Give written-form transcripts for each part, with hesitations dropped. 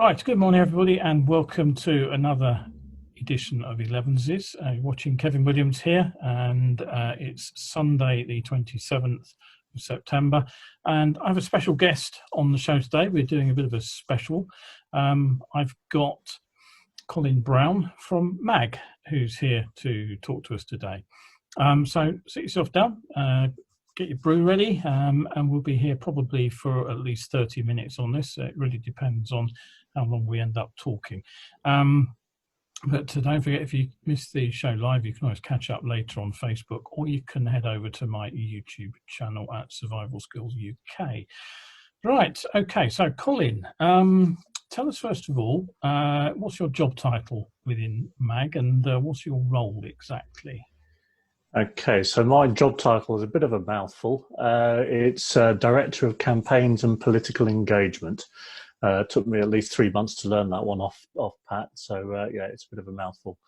Right, good morning everybody and welcome to another edition of Elevenses. You're watching Kevin Williams here and it's Sunday the 27th of September and I have a special guest on the show today. We're doing a bit of a special. I've got Colin Brown from MAG who's here to talk to us today. So sit yourself down, get your brew ready and we'll be here probably for at least 30 minutes on this. It really depends on how long we end up talking. But don't forget, if you miss the show live, you can always catch up later on Facebook, or you can head over to my YouTube channel at Survival Skills UK. Right, okay, so Colin, tell us first of all, what's your job title within MAG and what's your role exactly? Okay, so my job title is a bit of a mouthful. It's Director of Campaigns and Political Engagement. It took me at least 3 months to learn that one off pat, so yeah, it's a bit of a mouthful.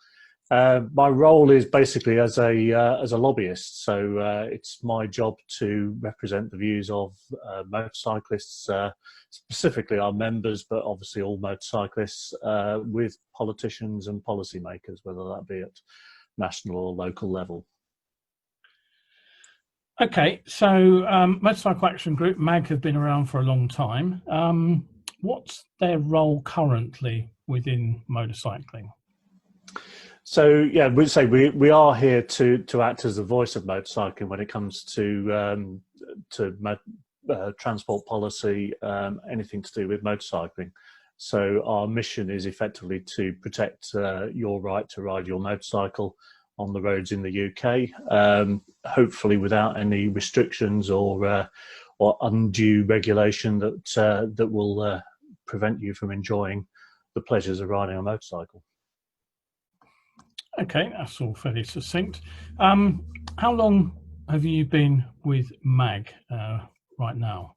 My role is basically as a lobbyist, so it's my job to represent the views of motorcyclists, specifically our members, but obviously all motorcyclists, with politicians and policymakers, whether that be at national or local level. Okay, so Motorcycle Action Group, MAG, have been around for a long time. What's their role currently within motorcycling? So yeah, we'd say we are here to act as the voice of motorcycling when it comes to transport policy, anything to do with motorcycling. So our mission is effectively to protect your right to ride your motorcycle on the roads in the UK, hopefully without any restrictions or undue regulation that will prevent you from enjoying the pleasures of riding a motorcycle. Okay, that's all fairly succinct. How long have you been with MAG right now?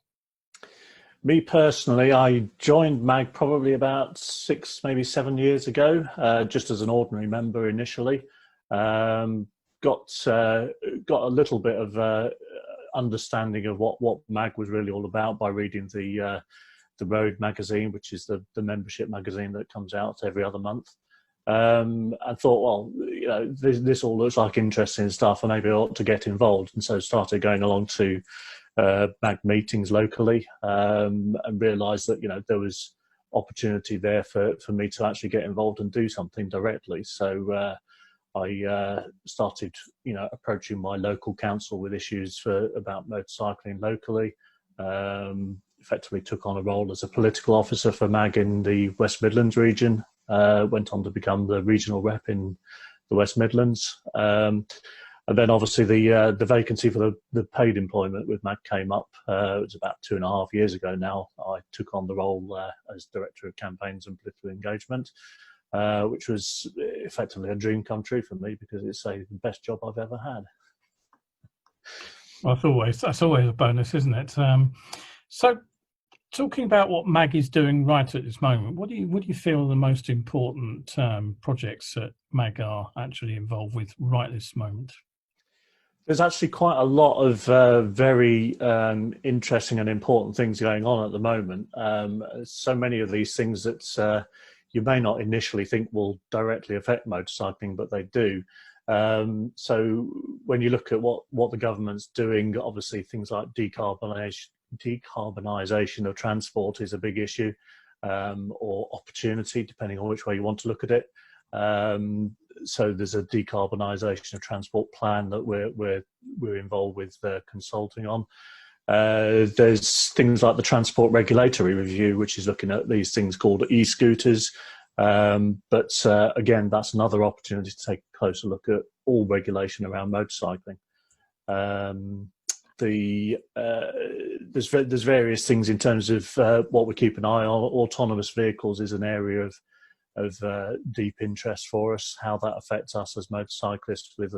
Me personally, I joined MAG probably about 6, maybe 7 years ago, just as an ordinary member initially. Got a little bit of understanding of what MAG was really all about by reading the Road magazine, which is the membership magazine that comes out every other month. I thought, well, you know, this all looks like interesting stuff, and maybe I ought to get involved. And so started going along to MAG meetings locally, and realised that, you know, there was opportunity there for me to actually get involved and do something directly. So I started, you know, approaching my local council with issues about motorcycling locally. Effectively took on a role as a political officer for MAG in the West Midlands region. Went on to become the regional rep in the West Midlands. And then obviously the vacancy for the paid employment with MAG came up. It was about 2.5 years ago now. I took on the role as Director of Campaigns and Political Engagement, which was effectively a dream come true for me because it's the best job I've ever had. Well, that's always a bonus, isn't it? So, talking about what MAG is doing right at this moment, what do you feel are the most important projects that MAG are actually involved with right this moment? There's actually quite a lot of very interesting and important things going on at the moment. So many of these things that you may not initially think will directly affect motorcycling, but they do. So when you look at what the government's doing, obviously things like decarbonisation of transport is a big issue, or opportunity, depending on which way you want to look at it. So there's a decarbonisation of transport plan that we're involved with consulting on. There's things like the Transport Regulatory Review, which is looking at these things called e-scooters. But again, that's another opportunity to take a closer look at all regulation around motorcycling. There's various things in terms of what we keep an eye on. Autonomous vehicles is an area of deep interest for us, how that affects us as motorcyclists with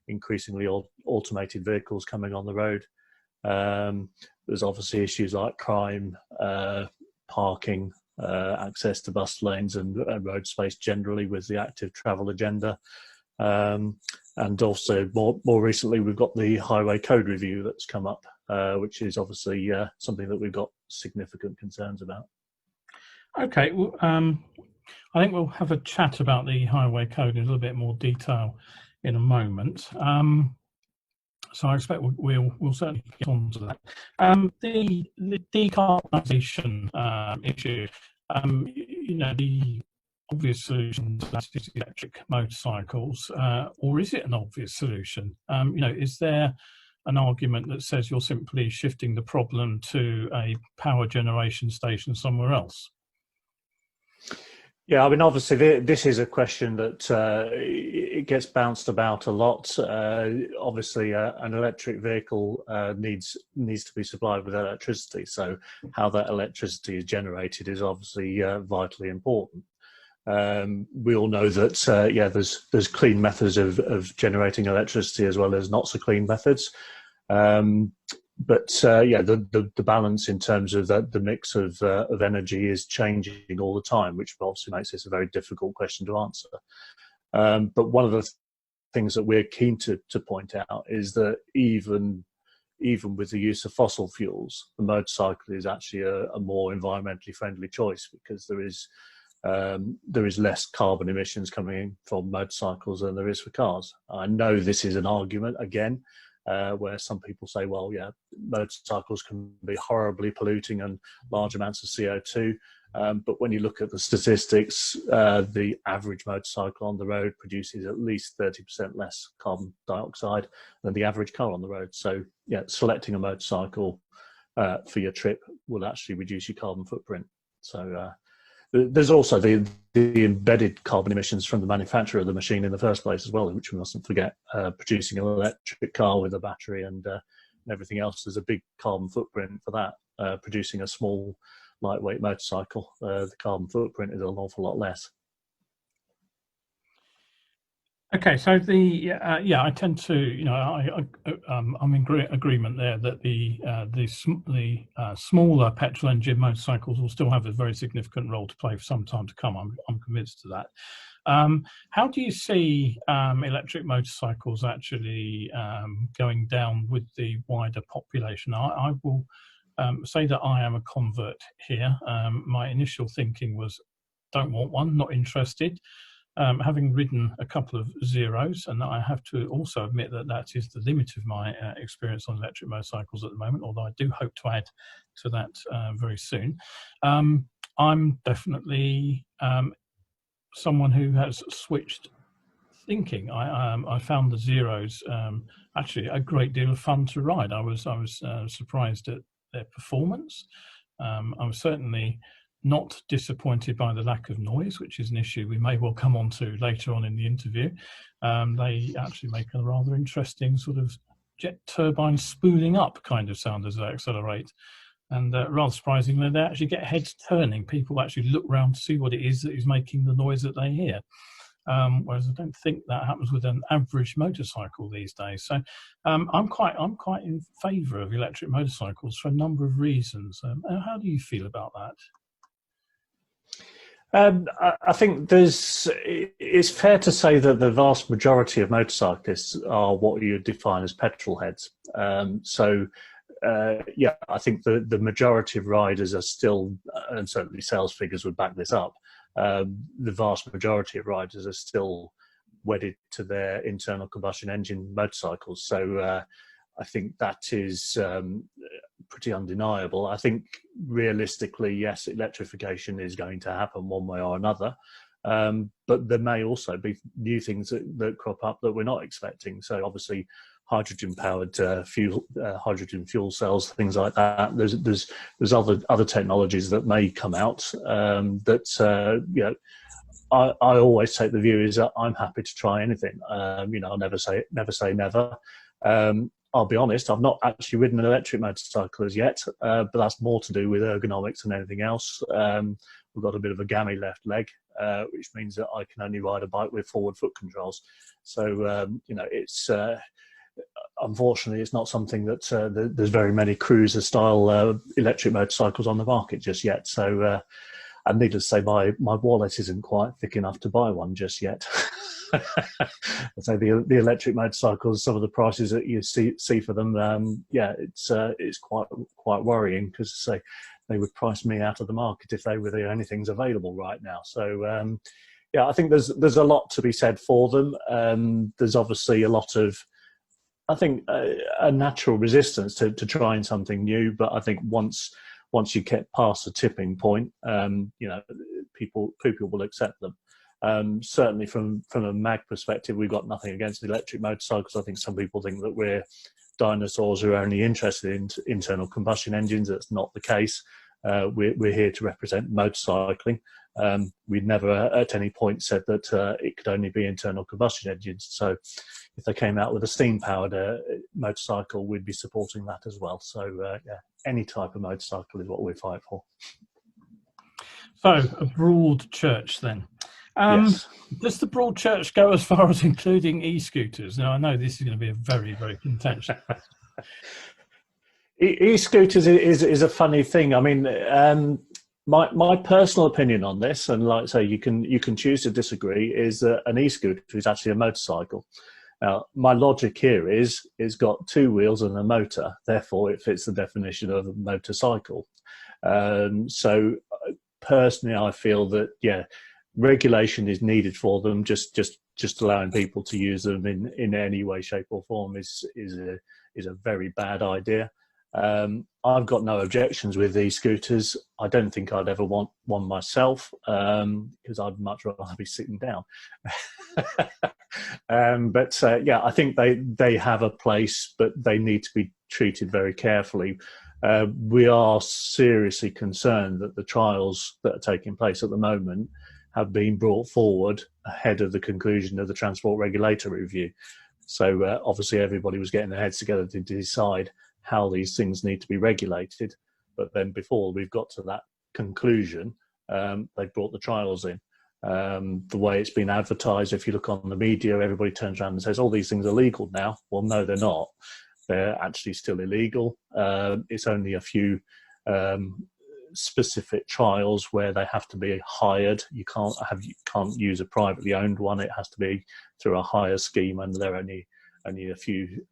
increasingly automated vehicles coming on the road. There's obviously issues like crime, parking, access to bus lanes and road space generally with the active travel agenda. And also more recently, we've got the highway code review that's come up, which is obviously something that we've got significant concerns about. Okay, well, I think we'll have a chat about the highway code in a little bit more detail in a moment. So I expect we'll certainly get on to that. The decarbonisation issue, the obvious solution to that is electric motorcycles, or is it an obvious solution? Is there an argument that says you're simply shifting the problem to a power generation station somewhere else? Yeah, I mean, obviously, this is a question that it gets bounced about a lot. Obviously, an electric vehicle needs to be supplied with electricity. So, how that electricity is generated is obviously vitally important. We all know that there's clean methods of generating electricity as well as not so clean methods. The balance in terms of the mix of energy is changing all the time, which obviously makes this a very difficult question to answer. But one of the things that we're keen to point out is that even with the use of fossil fuels, the motorcycle is actually a more environmentally friendly choice, because there is less carbon emissions coming in from motorcycles than there is for cars. I know this is an argument again, where some people say, well, yeah, motorcycles can be horribly polluting and large amounts of CO2. But when you look at the statistics, the average motorcycle on the road produces at least 30% less carbon dioxide than the average car on the road. So, yeah, selecting a motorcycle for your trip will actually reduce your carbon footprint. So, there's also the embedded carbon emissions from the manufacturer of the machine in the first place as well, which we mustn't forget. Producing an electric car with a battery and everything else, there's a big carbon footprint for that. Producing a small, lightweight motorcycle, the carbon footprint is an awful lot less. Okay, so I tend to, I'm in agreement there that the smaller petrol engine motorcycles will still have a very significant role to play for some time to come. I'm convinced of that. How do you see electric motorcycles actually going down with the wider population? I will say that I am a convert here. My initial thinking was, don't want one, not interested. Having ridden a couple of zeros, and I have to also admit that is the limit of my experience on electric motorcycles at the moment, although I do hope to add to that very soon. I'm definitely someone who has switched thinking. I found the zeros actually a great deal of fun to ride. I was surprised at their performance. I was certainly not disappointed by the lack of noise, which is an issue we may well come on to later on in the interview. They actually make a rather interesting sort of jet turbine spooling up kind of sound as they accelerate. And rather surprisingly, they actually get heads turning. People actually look around to see what it is that is making the noise that they hear. Whereas I don't think that happens with an average motorcycle these days. So I'm quite in favour of electric motorcycles for a number of reasons. How do you feel about that? I think it's fair to say that the vast majority of motorcyclists are what you define as petrol heads. I think the majority of riders are still, and certainly sales figures would back this up, the vast majority of riders are still wedded to their internal combustion engine motorcycles. So I think that is pretty undeniable. I think realistically, yes, electrification is going to happen one way or another. But there may also be new things that crop up that we're not expecting. So obviously, hydrogen-powered hydrogen fuel cells, things like that. There's other technologies that may come out I always take the view is that I'm happy to try anything. I'll never say never. I'll be honest, I've not actually ridden an electric motorcycle as yet, but that's more to do with ergonomics than anything else. We've got a bit of a gammy left leg, which means that I can only ride a bike with forward foot controls. So, it's unfortunately, it's not something that there's very many cruiser-style electric motorcycles on the market just yet. So, and needless to say, my wallet isn't quite thick enough to buy one just yet. So the electric motorcycles, some of the prices that you see for them, it's quite worrying, because say they would price me out of the market if they were the only things available right now. So yeah, I think there's a lot to be said for them. There's obviously a lot of, I think, a natural resistance to trying something new. But I think once you get past the tipping point, people will accept them. Certainly from a MAG perspective, we've got nothing against electric motorcycles. I think some people think that we're dinosaurs who are only interested in internal combustion engines. That's not the case. We're here to represent motorcycling. We'd never at any point said that it could only be internal combustion engines. So if they came out with a steam-powered motorcycle, we'd be supporting that as well. So yeah, any type of motorcycle is what we fight for. So a broad church then. Yes. Does the broad church go as far as including e-scooters? Now, I know this is going to be a very, very contentious. E-scooters is a funny thing. I mean, my personal opinion on this, and like I say, you can choose to disagree, is that an e-scooter is actually a motorcycle. Now, my logic here is it's got two wheels and a motor, therefore it fits the definition of a motorcycle. So personally, I feel that, yeah, regulation is needed for them. Just allowing people to use them in any way, shape or form is a very bad idea. I've got no objections with these scooters. I don't think I'd ever want one myself, because I'd much rather be sitting down. But yeah, I think they have a place, but they need to be treated very carefully. We are seriously concerned that the trials that are taking place at the moment have been brought forward ahead of the conclusion of the Transport Regulatory Review. So obviously everybody was getting their heads together to decide how these things need to be regulated. But then before we've got to that conclusion, they brought the trials in. The way it's been advertised, if you look on the media, everybody turns around and says, all these things are legal now. Well, no, they're not. They're actually still illegal. It's only a few specific trials where they have to be hired. You can't use a privately owned one. It has to be through a hire scheme, and there are only a few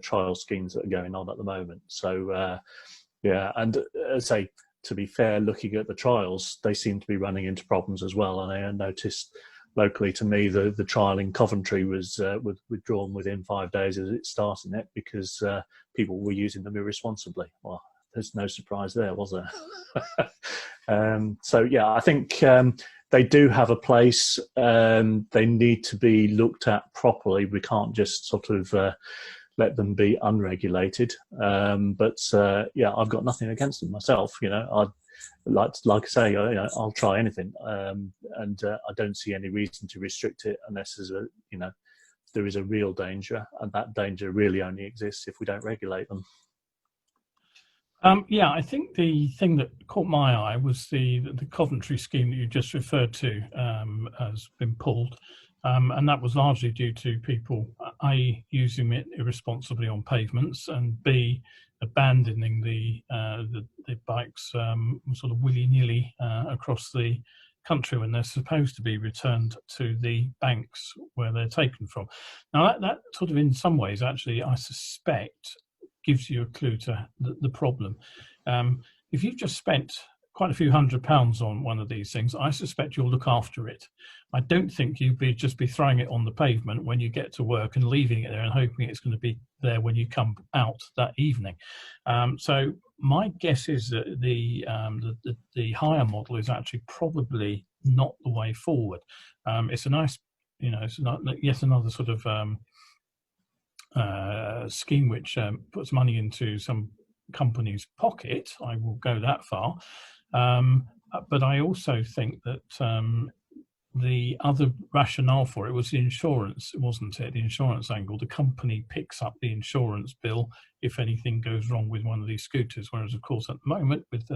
trial schemes that are going on at the moment. So yeah, and say, to be fair, looking at the trials, they seem to be running into problems as well. And I noticed locally to me the trial in Coventry was withdrawn within 5 days as it started it, because people were using them irresponsibly. Well, there's no surprise there, was there? So yeah, I think they do have a place. They need to be looked at properly. We can't just sort of let them be unregulated. But yeah, I've got nothing against them myself. You know, I'd like I say, I'll try anything, and I don't see any reason to restrict it unless there is a real danger, and that danger really only exists if we don't regulate them. Yeah, I think the thing that caught my eye was the Coventry scheme that you just referred to has been pulled, and that was largely due to people A, using it irresponsibly on pavements, and B, abandoning the bikes sort of willy-nilly across the country when they're supposed to be returned to the banks where they're taken from. Now that sort of, in some ways, actually, I suspect, gives you a clue to the problem. If you've just spent quite a few £100s on one of these things, I suspect you'll look after it. I don't think you'd just be throwing it on the pavement when you get to work and leaving it there and hoping it's going to be there when you come out that evening. So my guess is that the hire model is actually probably not the way forward. It's a nice, it's not yet another sort of scheme which puts money into some company's pocket. I will go that far, but I also think that the other rationale for it was the insurance, wasn't it? The insurance angle. The company picks up the insurance bill if anything goes wrong with one of these scooters, whereas of course at the moment, with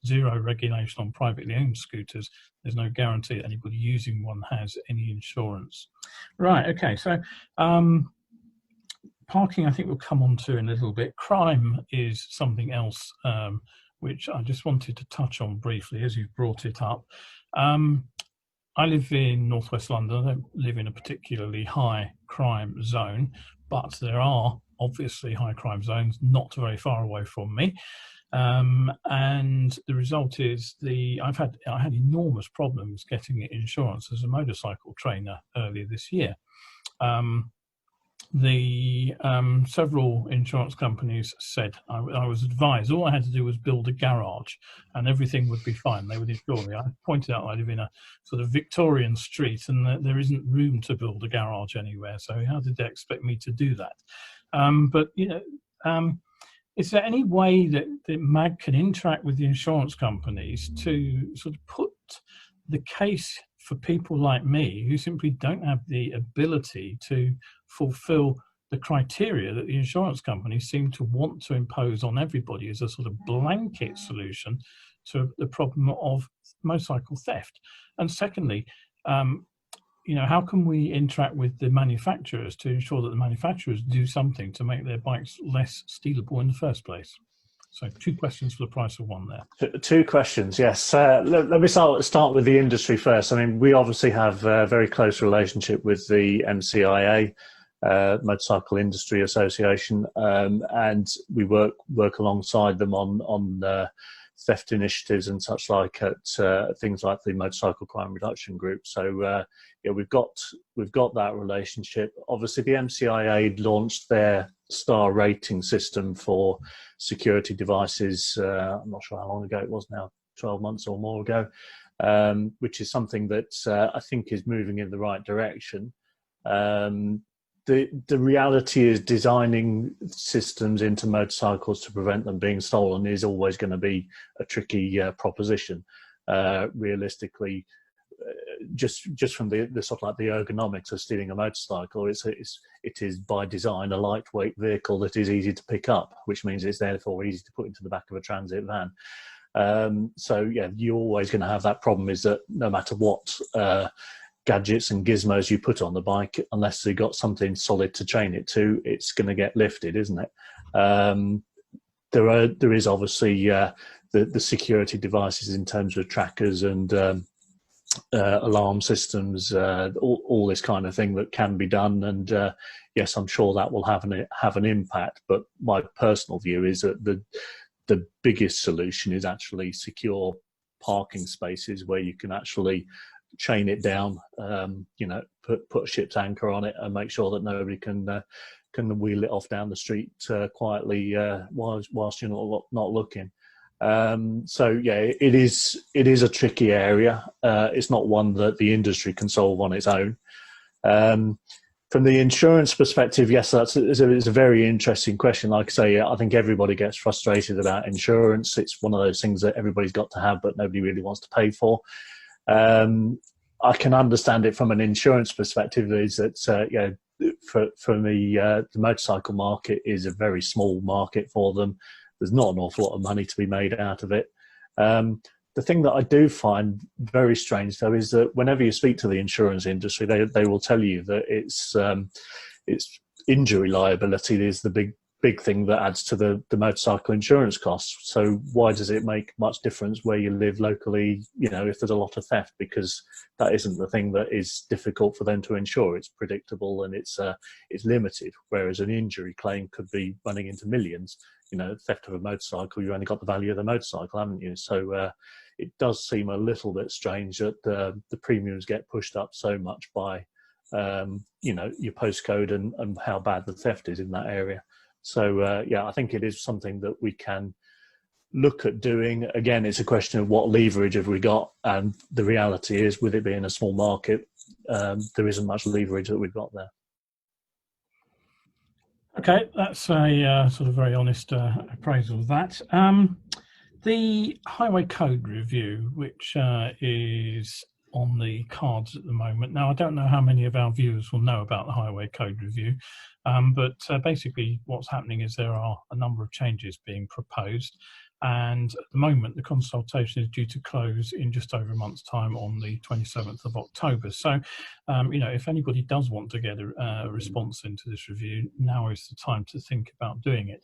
zero regulation on privately owned scooters, there's no guarantee that anybody using one has any insurance. Right, okay, so parking, I think we'll come on to in a little bit. Crime is something else which I just wanted to touch on briefly as you've brought it up. I live in northwest London. I don't live in a particularly high crime zone, but there are obviously high crime zones not very far away from me. And the result is I had enormous problems getting insurance as a motorcycle trainer earlier this year. Several insurance companies said I was advised all I had to do was build a garage and everything would be fine. They would insure me. I pointed out I live in a sort of Victorian street and that there isn't room to build a garage anywhere. So how did they expect me to do that? But is there any way that MAG can interact with the insurance companies to sort of put the case for people like me who simply don't have the ability to fulfill the criteria that the insurance companies seem to want to impose on everybody as a sort of blanket solution to the problem of motorcycle theft? And secondly, how can we interact with the manufacturers to ensure that the manufacturers do something to make their bikes less stealable in the first place? So 2 questions for the price of 1 there. 2 questions, yes. Let me start with the industry first. I mean, we obviously have a very close relationship with the MCIA, Motorcycle Industry Association, and we work alongside them on theft initiatives and such like at things like the Motorcycle Crime Reduction Group. So we've got that relationship. Obviously, the MCIA launched their star rating system for security devices. I'm not sure how long ago it was now, 12 months or more ago, which is something that I think is moving in the right direction. The reality is designing systems into motorcycles to prevent them being stolen is always going to be a tricky proposition. Realistically, just from the sort of like the ergonomics of stealing a motorcycle, it is by design a lightweight vehicle that is easy to pick up, which means it's therefore easy to put into the back of a transit van. So yeah, you're always going to have that problem, is that no matter what gadgets and gizmos you put on the bike, unless you've got something solid to chain it to, it's going to get lifted, isn't it? There is obviously the security devices in terms of trackers and alarm systems, all this kind of thing that can be done, and yes, I'm sure that will have an impact. But my personal view is that the biggest solution is actually secure parking spaces where you can actually chain it down, put a ship's anchor on it and make sure that nobody can wheel it off down the street quietly whilst you're not looking. So yeah, it is a tricky area. It's not one that the industry can solve on its own. From the insurance perspective, yes, it's a very interesting question. Like I say, I think everybody gets frustrated about insurance. It's one of those things that everybody's got to have, but nobody really wants to pay for. I can understand it from an insurance perspective. Is that for the motorcycle market is a very small market for them. There's not an awful lot of money to be made out of it. The thing that I do find very strange, though, is that whenever you speak to the insurance industry, they will tell you that it's injury liability is the big thing that adds to the motorcycle insurance costs. So why does it make much difference where you live locally, if there's a lot of theft? Because that isn't the thing that is difficult for them to insure. It's predictable and it's limited, whereas an injury claim could be running into millions. Theft of a motorcycle, you only got the value of the motorcycle, haven't you? So it does seem a little bit strange that the premiums get pushed up so much by your postcode and how bad the theft is in that area. So yeah, I think it is something that we can look at doing. Again, it's a question of what leverage have we got, and the reality is, with it being a small market, there isn't much leverage that we've got there. Okay, that's a sort of very honest appraisal of that. The Highway Code review, which is on the cards at the moment. Now, I don't know how many of our viewers will know about the Highway Code review, but basically what's happening is there are a number of changes being proposed, and at the moment the consultation is due to close in just over a month's time on the 27th of October. So, if anybody does want to get a response into this review, now is the time to think about doing it.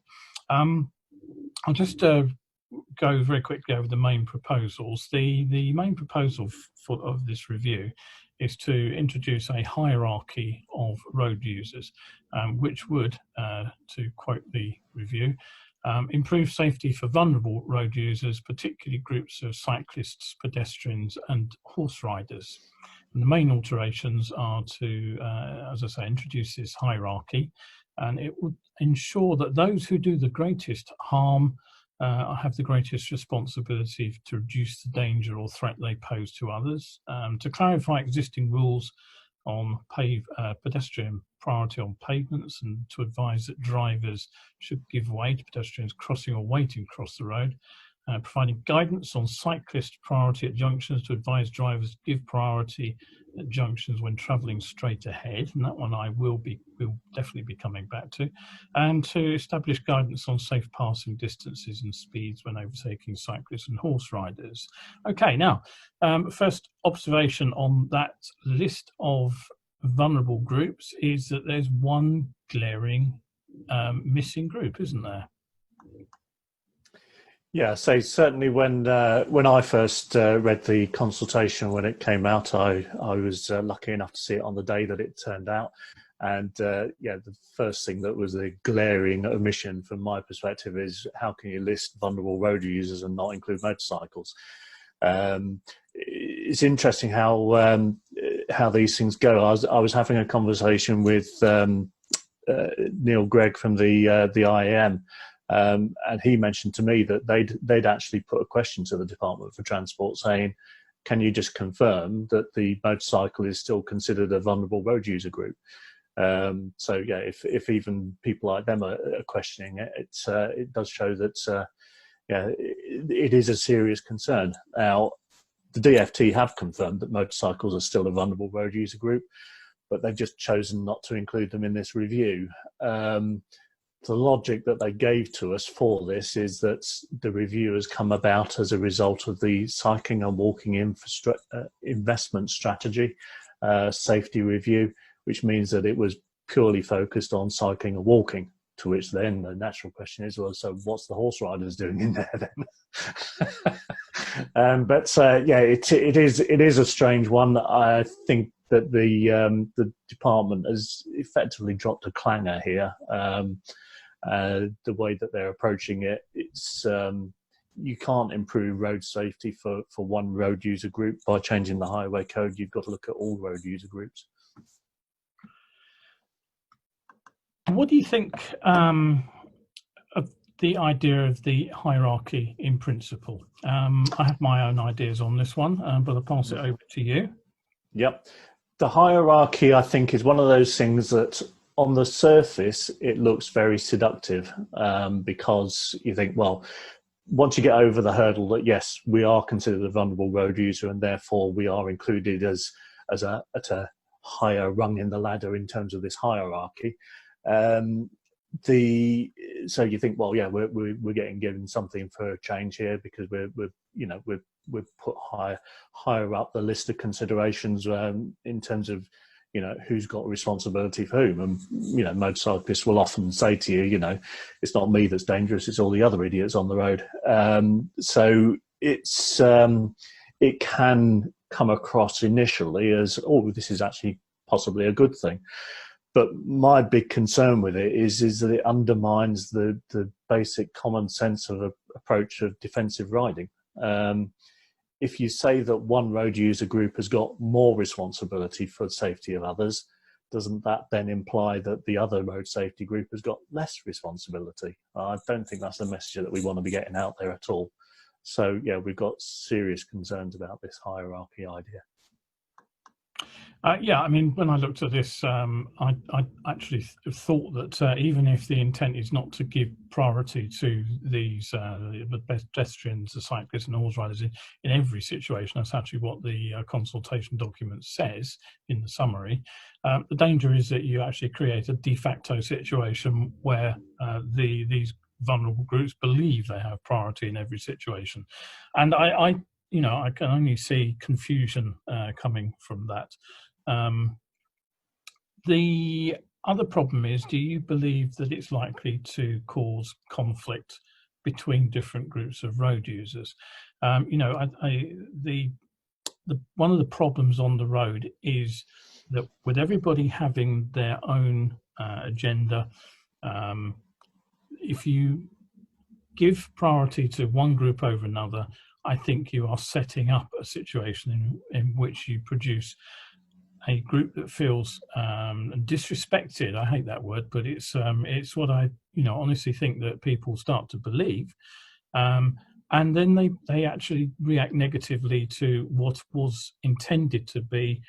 I'll just go very quickly over the main proposals. The main proposal of this review is to introduce a hierarchy of road users, which would, to quote the review, improve safety for vulnerable road users, particularly groups of cyclists, pedestrians and horse riders. And the main alterations are to, as I say, introduce this hierarchy, and it would ensure that those who do the greatest harm have the greatest responsibility to reduce the danger or threat they pose to others, to clarify existing rules on pedestrian priority on pavements, and to advise that drivers should give way to pedestrians crossing or waiting across the road, providing guidance on cyclist priority at junctions to advise drivers to give priority at junctions when travelling straight ahead, and that one I will definitely be coming back to, and to establish guidance on safe passing distances and speeds when overtaking cyclists and horse riders. Okay, now, first observation on that list of vulnerable groups is that there's one glaring missing group, isn't there? Yeah, so certainly when I first read the consultation when it came out, I was lucky enough to see it on the day that it turned out. And yeah, the first thing that was a glaring omission from my perspective is how can you list vulnerable road users and not include motorcycles? It's interesting how these things go. I was having a conversation with Neil Gregg from the IAM. And he mentioned to me that they'd actually put a question to the Department for Transport saying, can you just confirm that the motorcycle is still considered a vulnerable road user group? So yeah, if even people like them are questioning it, it does show that yeah, it is a serious concern. Now, the DFT have confirmed that motorcycles are still a vulnerable road user group, but they've just chosen not to include them in this review. The logic that they gave to us for this is that the review has come about as a result of the cycling and walking investment strategy safety review, which means that it was purely focused on cycling and walking, to which then the natural question is, well, so what's the horse riders doing in there then? But yeah, it is a strange one. I think that the department has effectively dropped a clanger here. The way that they're approaching it, it's you can't improve road safety for one road user group by changing the highway code. You've got to look at all road user groups. What do you think of the idea of the hierarchy in principle? I have my own ideas on this one, but I'll pass it over to you. Yep. The hierarchy, I think, is one of those things that on the surface, it looks very seductive because you think, well, once you get over the hurdle that, yes, we are considered a vulnerable road user and therefore we are included at a higher rung in the ladder in terms of this hierarchy. So you think, well, yeah, we're getting given something for a change here because we've put higher up the list of considerations in terms of, you know, who's got responsibility for whom. And, you know, motorcyclists will often say to you, you know, it's not me that's dangerous, it's all the other idiots on the road. So it can come across initially as, oh, this is actually possibly a good thing. But my big concern with it is that it undermines the basic common sense of approach of defensive riding. If you say that one road user group has got more responsibility for the safety of others, doesn't that then imply that the other road safety group has got less responsibility? I don't think that's the message that we want to be getting out there at all. So yeah, we've got serious concerns about this hierarchy idea. Yeah, I mean, when I looked at this, I actually thought that even if the intent is not to give priority to these the pedestrians, the cyclists and horse riders in every situation, that's actually what the consultation document says in the summary. The danger is that you actually create a de facto situation where these vulnerable groups believe they have priority in every situation. And I can only see confusion coming from that. The other problem is, do you believe that it's likely to cause conflict between different groups of road users? One of the problems on the road is that with everybody having their own agenda, if you give priority to one group over another, I think you are setting up a situation in which you produce a group that feels disrespected. I hate that word, but it's what I honestly think that people start to believe, and then they actually react negatively to what was intended to be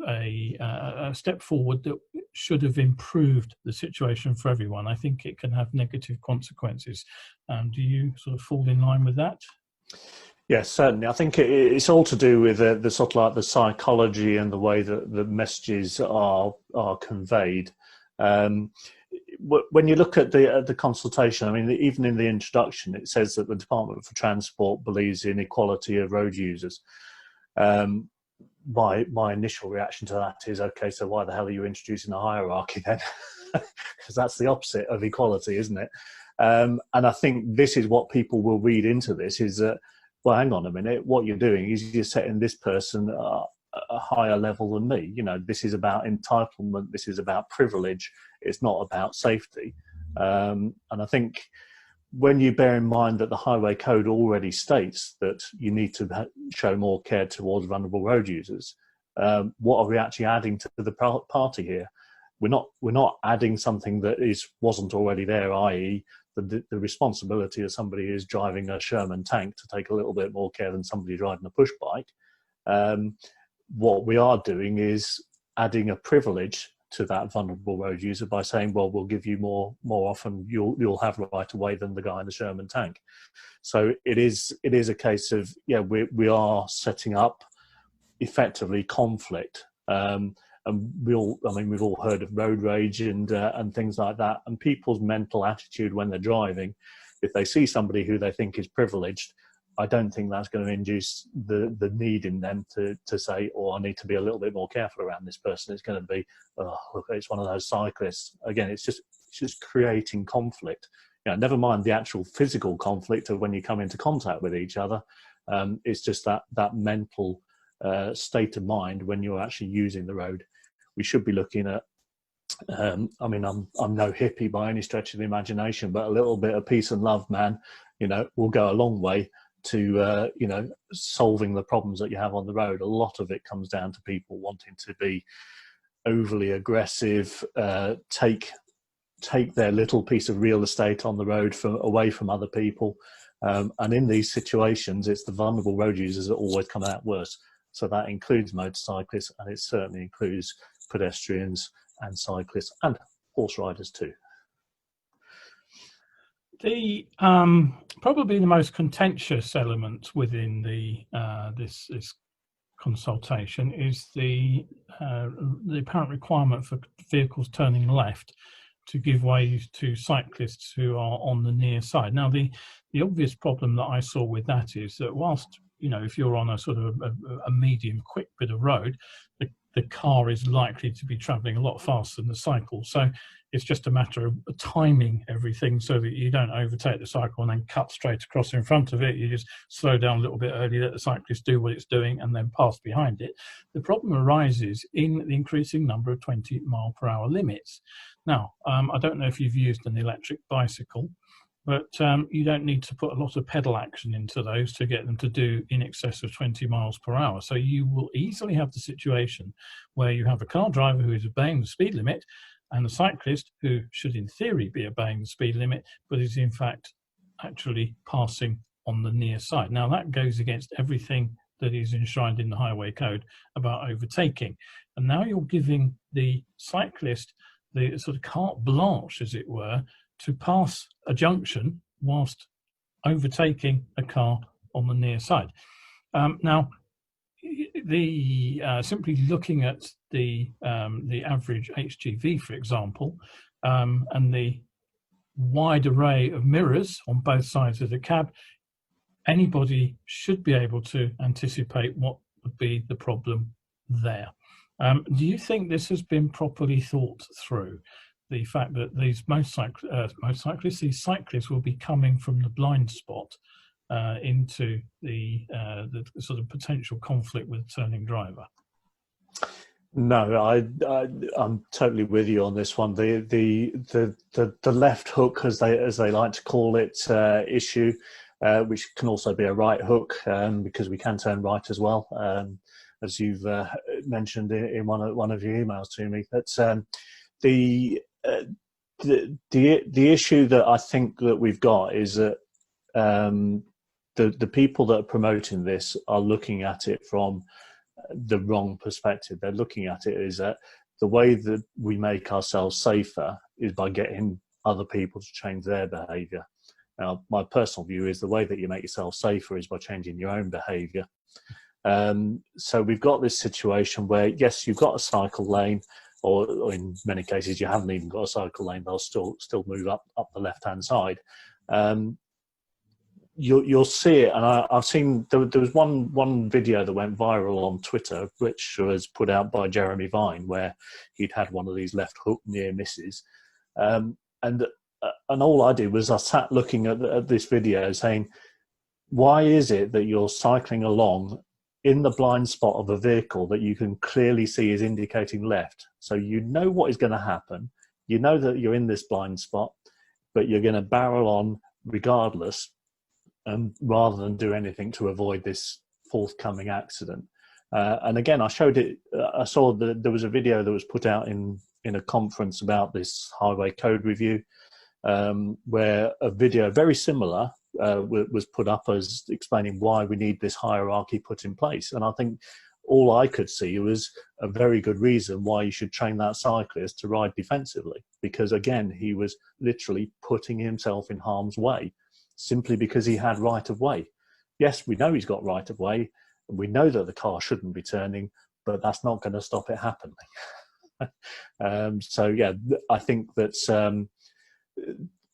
a step forward that should have improved the situation for everyone. I think it can have negative consequences. Do you sort of fall in line with that? Yes, certainly. I think it's all to do with the sort of like the psychology and the way that the messages are conveyed. When you look at the consultation, I mean, even in the introduction, it says that the Department for Transport believes in equality of road users. My initial reaction to that is, okay, so why the hell are you introducing a hierarchy then? Because that's the opposite of equality, isn't it? And I think this is what people will read into this, is that, well, hang on a minute, what you're doing is you're setting this person a higher level than me. You know, this is about entitlement, this is about privilege, it's not about safety. And I think when you bear in mind that the Highway Code already states that you need to show more care towards vulnerable road users, what are we actually adding to the party here? We're not adding something that wasn't already there, i.e. the responsibility of somebody who's driving a Sherman tank to take a little bit more care than somebody riding a push bike. What we are doing is adding a privilege to that vulnerable road user by saying, well, we'll give you more often, you'll have right of way than the guy in the Sherman tank. So it is a case of, yeah, we are setting up effectively conflict. And we've all heard of road rage and things like that. And people's mental attitude when they're driving, if they see somebody who they think is privileged, I don't think that's going to induce the need in them to say, oh, I need to be a little bit more careful around this person. It's going to be, oh, look, it's one of those cyclists. Again, it's just creating conflict. You know, never mind the actual physical conflict of when you come into contact with each other. It's just that mental state of mind when you're actually using the road. We should be looking at, I'm no hippie by any stretch of the imagination, but a little bit of peace and love, man, will go a long way to, solving the problems that you have on the road. A lot of it comes down to people wanting to be overly aggressive, take their little piece of real estate on the road away from other people. And in these situations, it's the vulnerable road users that always come out worse. So that includes motorcyclists, and it certainly includes pedestrians and cyclists and horse riders too. The probably the most contentious element within this consultation is the apparent requirement for vehicles turning left to give way to cyclists who are on the near side. Now, the obvious problem that I saw with that is that whilst, if you're on a sort of a medium quick bit of road, the car is likely to be travelling a lot faster than the cycle. So it's just a matter of timing everything so that you don't overtake the cycle and then cut straight across in front of it. You just slow down a little bit early, let the cyclist do what it's doing, and then pass behind it. The problem arises in the increasing number of 20-mile-per-hour limits. Now, I don't know if you've used an electric bicycle, but you don't need to put a lot of pedal action into those to get them to do in excess of 20 miles per hour. So you will easily have the situation where you have a car driver who is obeying the speed limit and a cyclist who should in theory be obeying the speed limit, but is in fact actually passing on the near side. Now that goes against everything that is enshrined in the Highway Code about overtaking. And now you're giving the cyclist the sort of carte blanche, as it were, to pass a junction whilst overtaking a car on the near side. Now, simply looking at the average HGV, for example, and the wide array of mirrors on both sides of the cab, anybody should be able to anticipate what would be the problem there. Do you think this has been properly thought through? The fact that these these cyclists will be coming from the blind spot into the sort of potential conflict with the turning driver. No, I'm totally with you on this one. The left hook, as they like to call it, issue, which can also be a right hook, because we can turn right as well, as you've mentioned in one of your emails to me. But the the issue that I think that we've got is that the people that are promoting this are looking at it from the wrong perspective. They're looking at it as that the way that we make ourselves safer is by getting other people to change their behaviour. Now, my personal view is the way that you make yourself safer is by changing your own behaviour. So we've got this situation where, yes, you've got a cycle lane, or in many cases you haven't even got a cycle lane. They'll still move up the left-hand side. You'll see it, and I've seen there was one video that went viral on Twitter, which was put out by Jeremy Vine, where he'd had one of these left hook near misses, and all I did was I sat looking at this video, saying, why is it that you're cycling along in the blind spot of a vehicle that you can clearly see is indicating left? So you know what is going to happen, you know that you're in this blind spot, but you're going to barrel on regardless, rather than do anything to avoid this forthcoming accident. And again, I showed it. I saw that there was a video that was put out in a conference about this highway code review, where a video very similar was put up as explaining why we need this hierarchy put in place. And I think all I could see was a very good reason why you should train that cyclist to ride defensively, because again, he was literally putting himself in harm's way simply because he had right of way. Yes, we know he's got right of way, and we know that the car shouldn't be turning, but that's not going to stop it happening. So yeah, I think that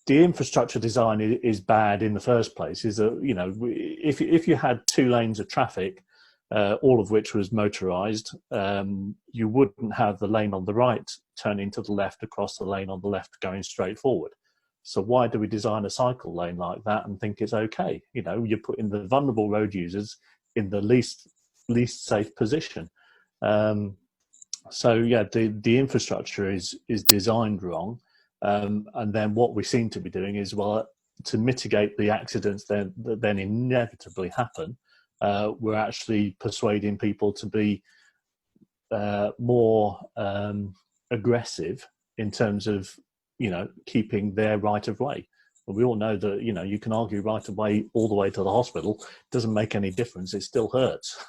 the infrastructure design is bad in the first place. Is that, you know, if you had two lanes of traffic, all of which was motorised, you wouldn't have the lane on the right turning to the left across the lane on the left going straight forward. So why do we design a cycle lane like that and think it's okay? You know, you're putting the vulnerable road users in the least safe position. So yeah, the infrastructure is designed wrong, and then what we seem to be doing is, well, to mitigate the accidents that then inevitably happen, we're actually persuading people to be more aggressive in terms of, you know, keeping their right of way. But we all know that, you know, you can argue right of way all the way to the hospital. It doesn't make any difference. It still hurts.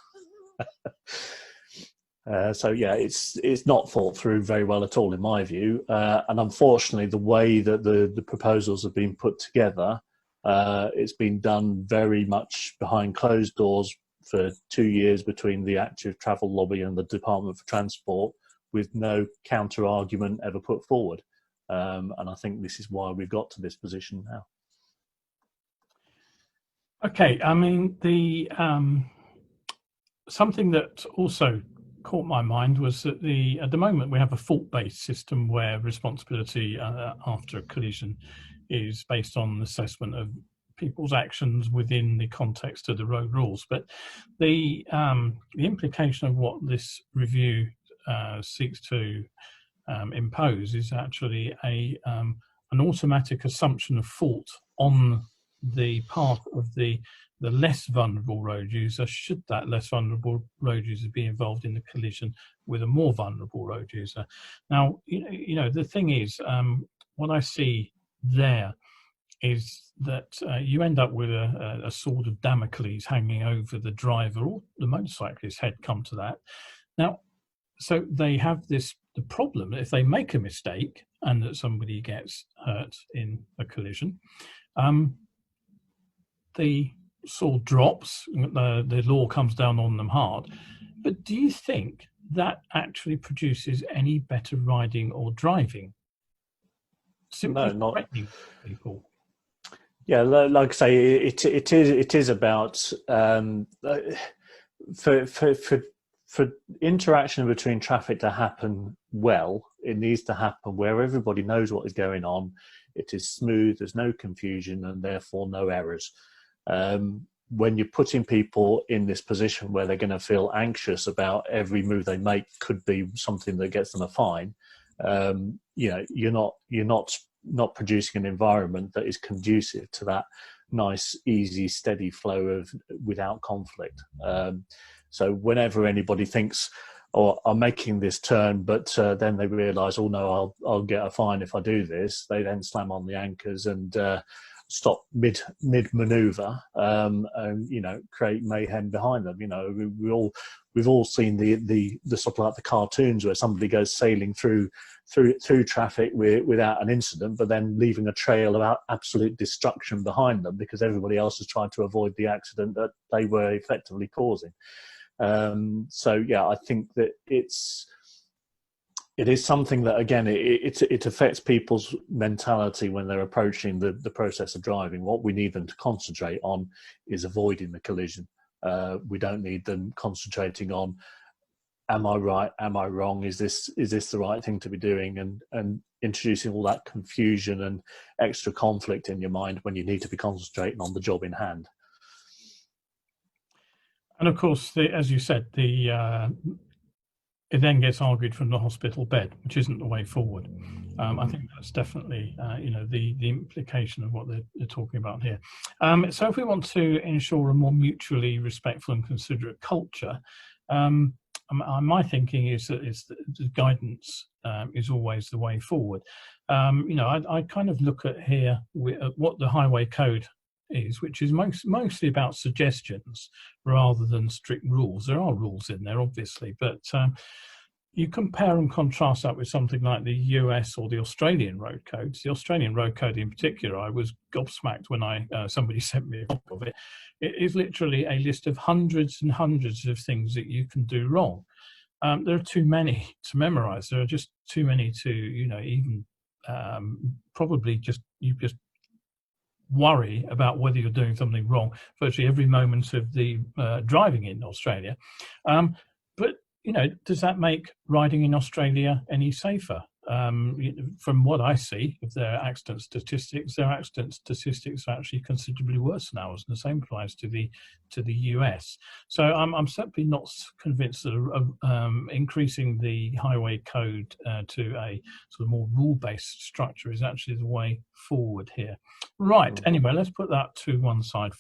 So yeah, it's not thought through very well at all, in my view. And unfortunately, the way that the proposals have been put together, it's been done very much behind closed doors for 2 years between the Active Travel Lobby and the Department for Transport, with no counter argument ever put forward. And I think this is why we've got to this position now. Okay, I mean, the something that also caught my mind was that at the moment we have a fault-based system where responsibility after a collision is based on assessment of people's actions within the context of the road rules. But the implication of what this review seeks to impose is actually an automatic assumption of fault on the part of the less vulnerable road user, should that less vulnerable road user be involved in the collision with a more vulnerable road user. Now, you know, the thing is, what I see there is that you end up with a sword of Damocles hanging over the driver or the motorcyclist's head, come to that. Now, so they have the problem that if they make a mistake and that somebody gets hurt in a collision, the sword drops, the law comes down on them hard. But do you think that actually produces any better riding or driving? Simply threatening people. Yeah, like I say, it is about for interaction between traffic to happen well, it needs to happen where everybody knows what is going on. It is smooth, there's no confusion, and therefore no errors. when you're putting people in this position where they're going to feel anxious about every move they make could be something that gets them a fine, you're not producing an environment that is conducive to that nice, easy, steady flow of without conflict. So whenever anybody thinks, "Oh, I'm making this turn," but then they realise, "Oh no, I'll get a fine if I do this," they then slam on the anchors and stop mid manoeuvre, and create mayhem behind them. We've all seen the sort of like the cartoons where somebody goes sailing through traffic without an incident, but then leaving a trail of absolute destruction behind them because everybody else has tried to avoid the accident that they were effectively causing. I think that it is something that, again, it affects people's mentality when they're approaching the process of driving. What we need them to concentrate on is avoiding the collision. We don't need them concentrating on, am I right? Am I wrong? Is this the right thing to be doing? And introducing all that confusion and extra conflict in your mind when you need to be concentrating on the job in hand. And of course, as you said, it then gets argued from the hospital bed, which isn't the way forward. I think that's definitely, the implication of what they're talking about here. So if we want to ensure a more mutually respectful and considerate culture, my thinking is that the guidance is always the way forward. I kind of look at here what the highway code is, which is mostly about suggestions rather than strict rules. There are rules in there, obviously, but you compare and contrast that with something like the US or the Australian road codes. The Australian road code in particular, I was gobsmacked when somebody sent me a copy of it. It is literally a list of hundreds and hundreds of things that you can do wrong. There are too many to memorize. There are just too many to, even probably you just worry about whether you're doing something wrong virtually every moment of the driving in Australia. But does that make riding in Australia any safer? From what I see of their accident statistics are actually considerably worse now, and the same applies to the US. So I'm certainly not convinced that increasing the highway code to a sort of more rule-based structure is actually the way forward here. Right. Anyway, let's put that to one side.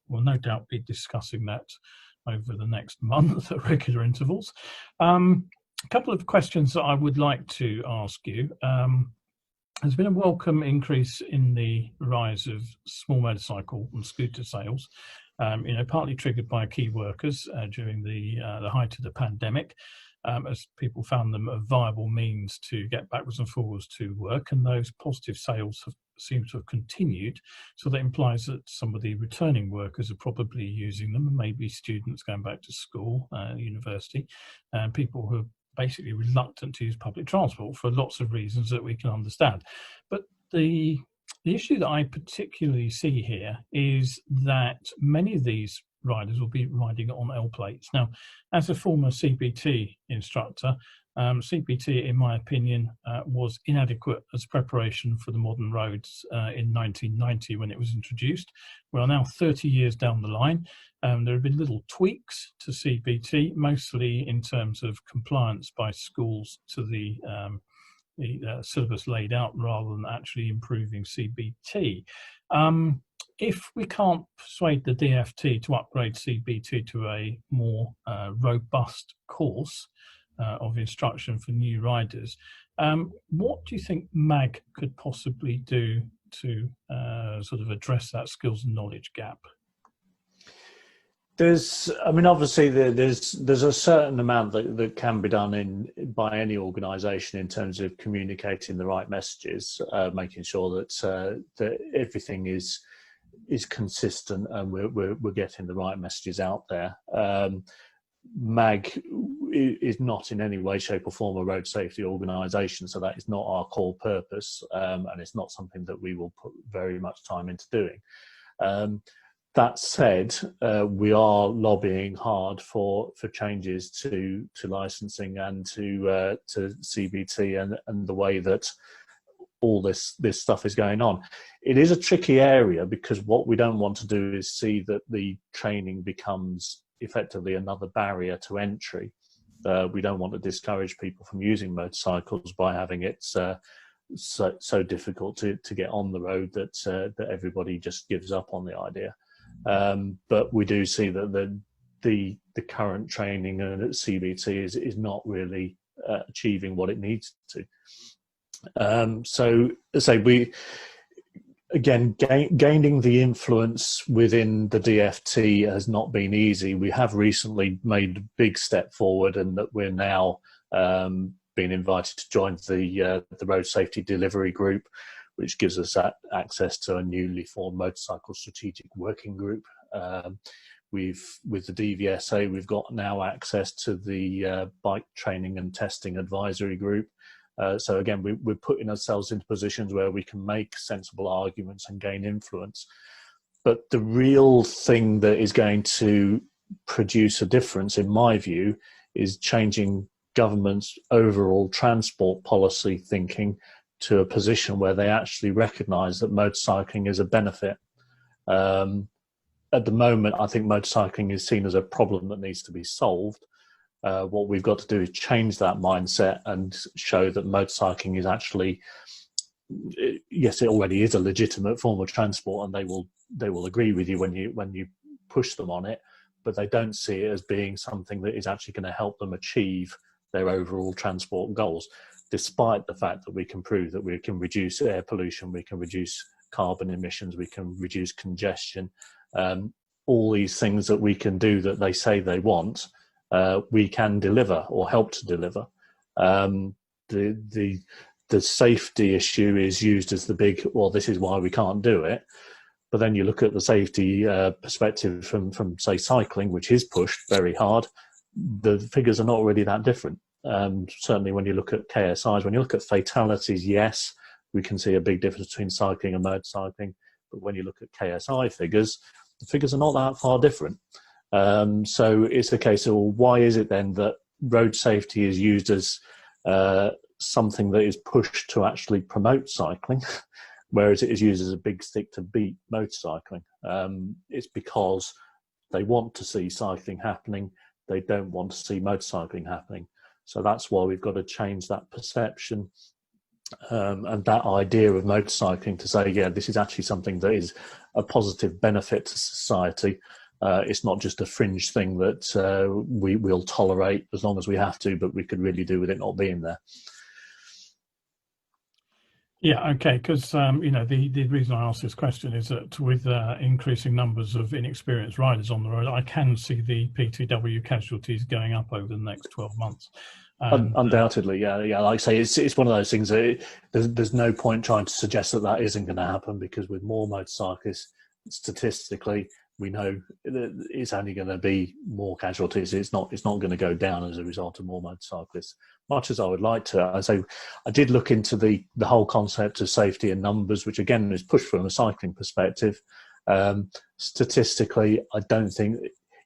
We'll no doubt be discussing that over the next month at regular intervals. A couple of questions that I would like to ask you. There's been a welcome increase in the rise of small motorcycle and scooter sales, partly triggered by key workers during the height of the pandemic, as people found them a viable means to get backwards and forwards to work, and those positive sales seem to have continued. So that implies that some of the returning workers are probably using them, and maybe students going back to school, university, and people who are basically reluctant to use public transport for lots of reasons that we can understand. But the issue that I particularly see here is that many of these riders will be riding on L plates. Now, as a former CBT instructor, CBT, in my opinion, was inadequate as preparation for the modern roads in 1990 when it was introduced. We are now 30 years down the line. There have been little tweaks to CBT, mostly in terms of compliance by schools to the syllabus laid out rather than actually improving CBT. If we can't persuade the DFT to upgrade CBT to a more robust course of instruction for new riders, what do you think MAG could possibly do to sort of address that skills and knowledge gap? Obviously there's a certain amount that can be done by any organisation in terms of communicating the right messages, making sure that everything is consistent and we're getting the right messages out there. MAG is not in any way, shape or form a road safety organisation, so that is not our core purpose, and it's not something that we will put very much time into doing. That said, we are lobbying hard for changes to licensing and to CBT and the way that all this stuff is going on. It is a tricky area because what we don't want to do is see that the training becomes effectively another barrier to entry. We don't want to discourage people from using motorcycles by having it so difficult to get on the road that everybody just gives up on the idea. But we do see that the current training at CBT is not really achieving what it needs to. So we again gaining the influence within the DFT has not been easy. We have recently made a big step forward, and that we're now being invited to join the Road Safety Delivery Group, which gives us access to a newly formed motorcycle strategic working group. With the DVSA, we've got now access to the bike training and testing advisory group. So again, we're putting ourselves into positions where we can make sensible arguments and gain influence. But the real thing that is going to produce a difference, in my view, is changing government's overall transport policy thinking to a position where they actually recognise that motorcycling is a benefit. At the moment, I think motorcycling is seen as a problem that needs to be solved. What we've got to do is change that mindset and show that motorcycling is actually, yes, it already is a legitimate form of transport, and they will agree with you when you push them on it, but they don't see it as being something that is actually going to help them achieve their overall transport goals, despite the fact that we can prove that we can reduce air pollution, we can reduce carbon emissions, we can reduce congestion, all these things that we can do that they say they want. We can deliver or help to deliver. The safety issue is used as the big, well, this is why we can't do it. But then you look at the safety perspective from say cycling, which is pushed very hard. The figures are not really that different. Certainly when you look at KSIs, when you look at fatalities, yes, we can see a big difference between cycling and motorcycling. But when you look at KSI figures, the figures are not that far different. So it's a case of, well, why is it then that road safety is used as something that is pushed to actually promote cycling, whereas it is used as a big stick to beat motorcycling? It's because they want to see cycling happening. They don't want to see motorcycling happening. So that's why we've got to change that perception and that idea of motorcycling to say, yeah, this is actually something that is a positive benefit to society. It's not just a fringe thing that we'll tolerate as long as we have to, but we could really do with it not being there. Yeah, okay, because the reason I asked this question is that with increasing numbers of inexperienced riders on the road, I can see the PTW casualties going up over the next 12 months. And, undoubtedly, yeah. Like I say, it's one of those things that there's no point trying to suggest that isn't going to happen, because with more motorcyclists, statistically, we know it's only going to be more casualties. It's not going to go down as a result of more motorcyclists. Much as I would like to, I did look into the whole concept of safety in numbers, which again is pushed from a cycling perspective. Statistically, I don't think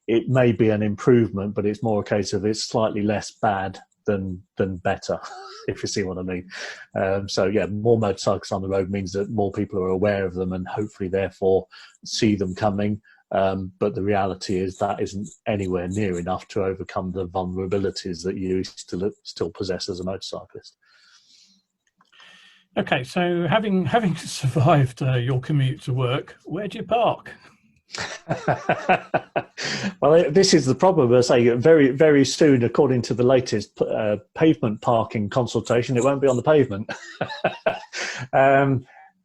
it may be an improvement, but it's more a case of it's slightly less bad than better, if you see what I mean. So yeah, more motorcycles on the road means that more people are aware of them and hopefully therefore see them coming. But the reality is that isn't anywhere near enough to overcome the vulnerabilities that you still possess as a motorcyclist. Okay, so having survived your commute to work, where do you park? Well, this is the problem. I say very, very soon, according to the latest pavement parking consultation, it won't be on the pavement.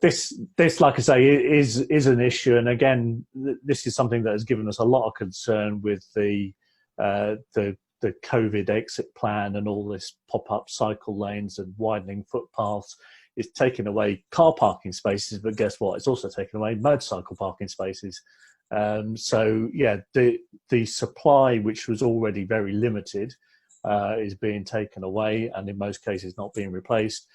This, like I say, is an issue, and again, this is something that has given us a lot of concern with the COVID exit plan and all this pop-up cycle lanes and widening footpaths. It's taken away car parking spaces, but guess what? It's also taken away motorcycle parking spaces. So yeah, the supply, which was already very limited, is being taken away, and in most cases not being replaced.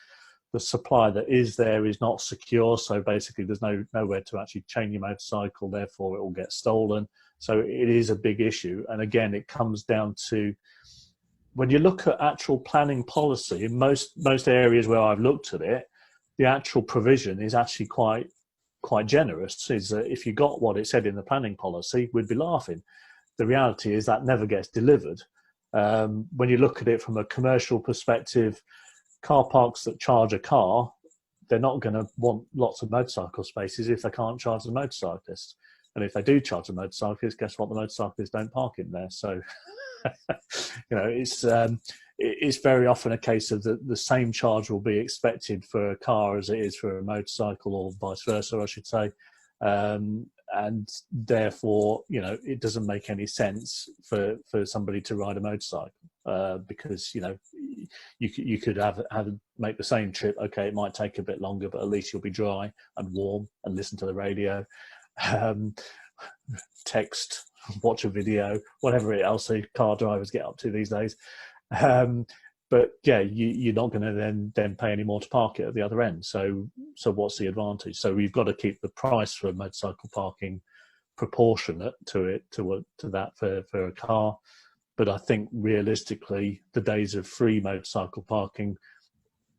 The supply that is there is not secure, so basically there's nowhere to actually chain your motorcycle, therefore it will get stolen. So it is a big issue, and again, it comes down to, when you look at actual planning policy, in most areas where I've looked at it, the actual provision is actually quite generous. Is that if you got what it said in the planning policy, we'd be laughing. The reality is that never gets delivered. When you look at it from a commercial perspective, car parks that charge a car, they're not going to want lots of motorcycle spaces if they can't charge the motorcyclists. And if they do charge the motorcyclists, guess what? The motorcyclists don't park in there. So, it's very often a case of the same charge will be expected for a car as it is for a motorcycle, or vice versa, I should say. And therefore, it doesn't make any sense for somebody to ride a motorcycle because, you could make the same trip. Okay, it might take a bit longer, but at least you'll be dry and warm and listen to the radio, text, watch a video, whatever else the car drivers get up to these days. But yeah, you're not going to then pay any more to park it at the other end. So what's the advantage? So we've got to keep the price for motorcycle parking proportionate to that for a car. But I think realistically, the days of free motorcycle parking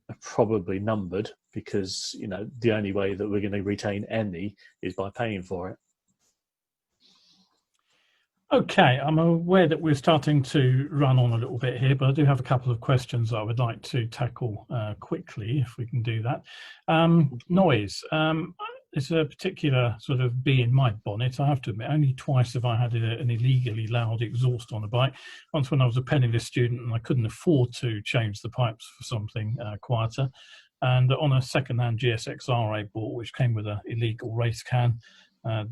are probably numbered, because the only way that we're going to retain any is by paying for it. Okay, I'm aware that we're starting to run on a little bit here, but I do have a couple of questions I would like to tackle quickly, if we can do that. Noise. It's a particular sort of bee in my bonnet, I have to admit. Only twice have I had an illegally loud exhaust on a bike. Once when I was a penniless student and I couldn't afford to change the pipes for something quieter. And on a second-hand GSX-R I bought, which came with an illegal race can,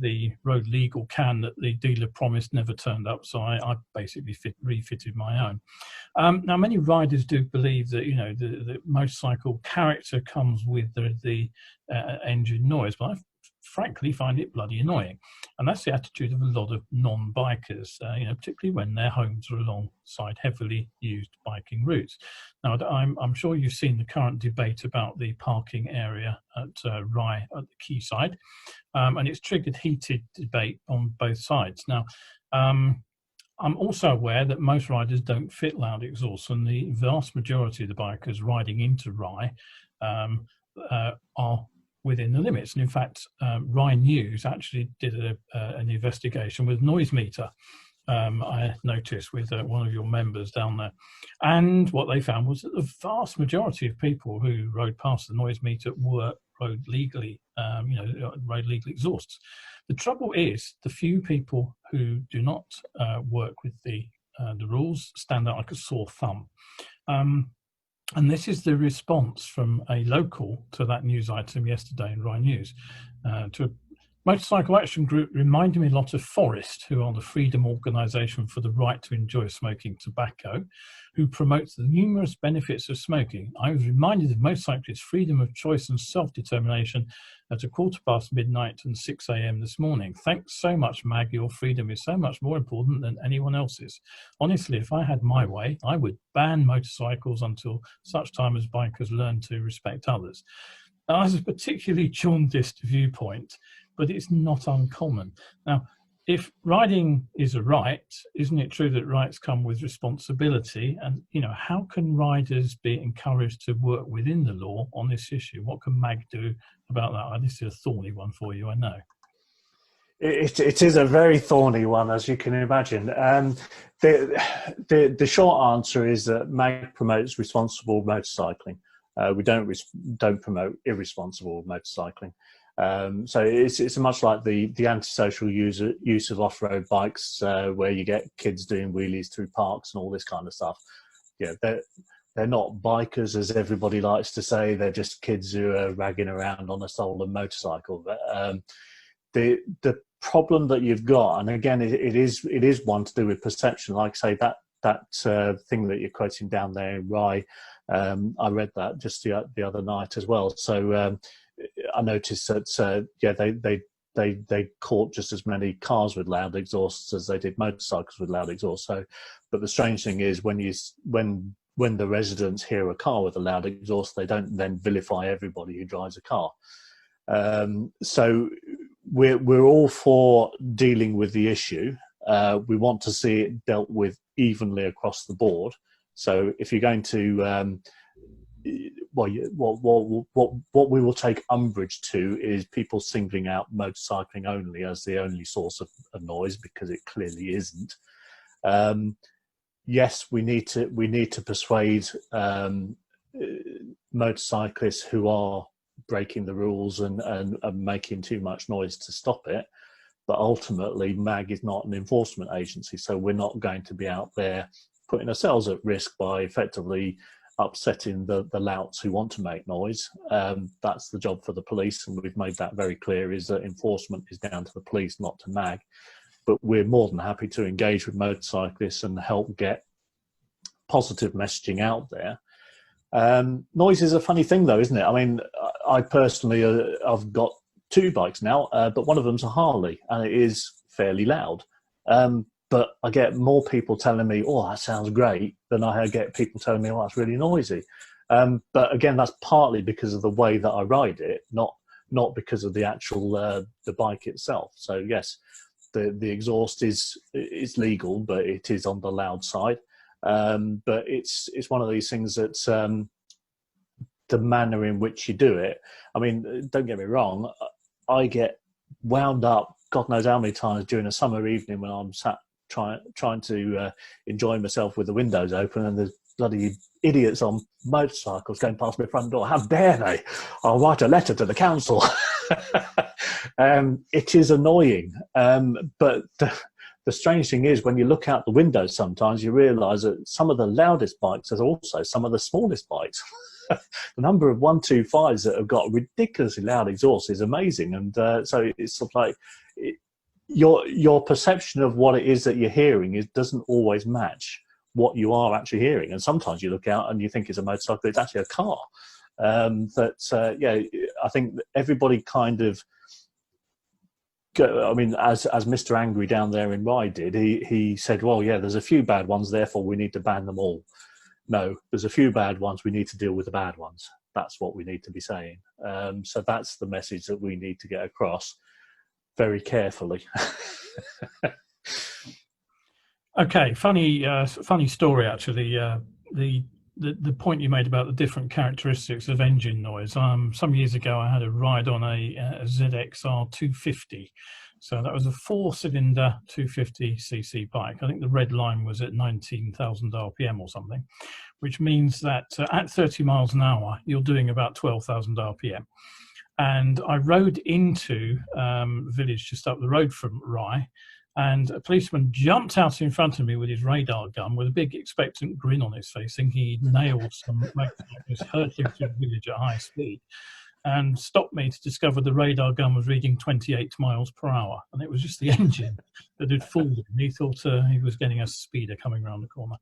the road legal can that the dealer promised never turned up, so I basically refitted my own. Now, many riders do believe that the motorcycle character comes with the engine noise, but I frankly find it bloody annoying, and that's the attitude of a lot of non-bikers, particularly when their homes are alongside heavily used biking routes. Now, I'm sure you've seen the current debate about the parking area at Rye at the quayside, and it's triggered heated debate on both sides. Now, I'm also aware that most riders don't fit loud exhausts, and the vast majority of the bikers riding into Rye are within the limits. And in fact, Rye News actually did an investigation with noise meter, I noticed, with one of your members down there. And what they found was that the vast majority of people who rode past the noise meter rode legally, rode legal exhausts. The trouble is, the few people who do not work with the rules stand out like a sore thumb. And this is the response from a local to that news item yesterday in Rye News. To a motorcycle action group reminded me a lot of Forest, who are the Freedom Organisation for the Right to Enjoy Smoking Tobacco, who promotes the numerous benefits of smoking. I was reminded of motorcyclists' freedom of choice and self-determination at midnight and 6 a.m. this morning. Thanks so much, Mag. Your freedom is so much more important than anyone else's. Honestly, if I had my way, I would ban motorcycles until such time as bikers learn to respect others. Now, that's a particularly jaundiced viewpoint, but it's not uncommon. Now, if riding is a right, isn't it true that rights come with responsibility? And, how can riders be encouraged to work within the law on this issue? What can MAG do about that? This is a thorny one for you, I know. It is a very thorny one, as you can imagine. The short answer is that MAG promotes responsible motorcycling. We don't promote irresponsible motorcycling. So it's much like the antisocial use of off-road bikes, where you get kids doing wheelies through parks and all this kind of stuff. They're not bikers, as everybody likes to say. They're just kids who are ragging around on a stolen motorcycle. But the problem that you've got, and again, it is one to do with perception. Like I say, that thing that you're quoting down there in Rye, I read that just the other night as well. So I noticed that they caught just as many cars with loud exhausts as they did motorcycles with loud exhausts. So, but the strange thing is when the residents hear a car with a loud exhaust, they don't then vilify everybody who drives a car. So we're all for dealing with the issue. We want to see it dealt with evenly across the board. So if you're going to what we will take umbrage to is people singling out motorcycling only as the only source of noise, because it clearly isn't. Yes, we need to persuade motorcyclists who are breaking the rules and making too much noise to stop it. But ultimately, MAG is not an enforcement agency, so we're not going to be out there putting ourselves at risk by effectively upsetting the louts who want to make noise. That's the job for the police, and we've made that very clear, is that enforcement is down to the police, not to MAG. But we're more than happy to engage with motorcyclists and help get positive messaging out there. Noise is a funny thing, though, isn't it? I mean, I personally, I've got 2 bikes now, but one of them's a Harley, and it is fairly loud. But I get more people telling me, "Oh, that sounds great," than I get people telling me, "Oh, that's really noisy." But again, that's partly because of the way that I ride it, not because of the actual the bike itself. So yes, the exhaust is legal, but it is on the loud side. But it's one of these things that's the manner in which you do it. I mean, don't get me wrong, I get wound up God knows how many times during a summer evening when I'm sat trying to enjoy myself with the windows open, and there's bloody idiots on motorcycles going past my front door. How dare they? I'll write a letter to the council. It is annoying, but the strange thing is, when you look out the window, sometimes you realise that some of the loudest bikes are also some of the smallest bikes. The number of 125s that have got ridiculously loud exhaust is amazing, and so it's sort of like your perception of what it is that you're hearing doesn't always match what you are actually hearing. And sometimes you look out and you think it's a motorcycle, it's actually a car. I think everybody kind of. I mean, as Mr. Angry down there in Rye did, he said, well, yeah, there's a few bad ones, therefore we need to ban them all. No, there's a few bad ones, we need to deal with the bad ones. That's what we need to be saying. So that's the message that we need to get across very carefully. Okay, funny story, actually. The point you made about the different characteristics of engine noise. Some years ago, I had a ride on a ZXR 250. So that was a 4-cylinder 250cc bike. I think the red line was at 19,000 RPM or something, which means that at 30 miles an hour, you're doing about 12,000 RPM. And I rode into a village just up the road from Rye, and a policeman jumped out in front of me with his radar gun with a big expectant grin on his face, thinking he'd nailed some motorcyclist hurtling through the village at high speed, and stopped me to discover the radar gun was reading 28 miles per hour. And it was just the engine that had fooled him. He thought he was getting a speeder coming around the corner.